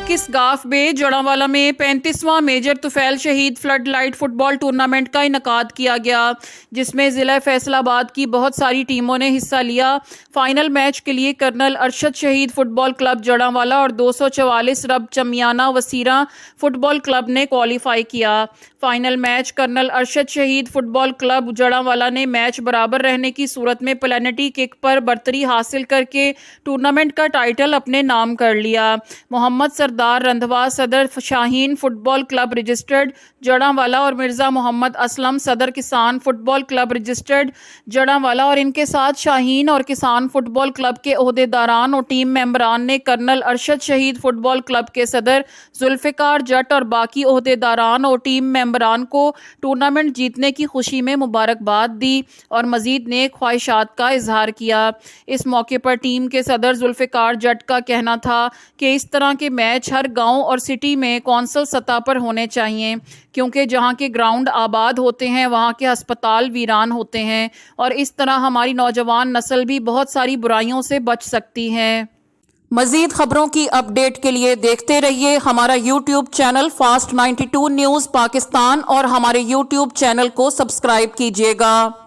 21 गाफ बे जड़ांवाला में 35वां मेजर तुफैल शहीद flood light football tournament का इनकाद किया गया, जिसमें ज़िला फैसलाबाद की बहुत सारी टीमों ने हिस्सा लिया। फाइनल मैच के लिए कर्नल अरशद शहीद फुटबॉल क्लब जड़ांवाला और 244 रब चमियाना वसीरा फुटबॉल क्लब ने क्वालिफाई किया। फाइनल मैच कर्नल अरशद शहीद फुटबॉल क्लब जड़ांवाला ने मैच बराबर रहने की सूरत में पेनल्टी किक पर बरतरी हासिल करके टूर्नामेंट का टाइटल अपने नाम कर लिया। मोहम्मद सरदार रंधवा सदर Shaheen football club registered Jaranwala और मिर्ज़ा मोहम्मद असलम सदर किसान फुटबॉल क्लब रजिस्टर्ड जड़ांवाला और इनके साथ शाहीन और किसान फुटबॉल क्लब के ओहदेदारान और टीम मेंबरान ने कर्नल अरशद शहीद फुटबॉल क्लब के सदर जुल्फ़िकार जट और बाकी ओहदेदारान और टीम मेंबरान को टूर्नामेंट जीतने की खुशी में मुबारकबाद दी और मज़ीद नेक ख्वाहिशात का इजहार किया। इस मौके पर टीम के सदर जुल्फ़िकार जट का कहना था कि इस तरह के मैच हर गांव और सिटी में कौंसल सतह पर होने चाहिए, क्योंकि जहां के ग्राउंड आबाद होते हैं वहां के अस्पताल वीरान होते हैं और इस तरह हमारी नौजवान नस्ल भी बहुत सारी बुराइयों से बच सकती है। मज़ीद खबरों की अपडेट के लिए देखते रहिए हमारा YouTube channel fast 92 news Pakistan और हमारे YouTube चैनल को सब्सक्राइब कीजिएगा।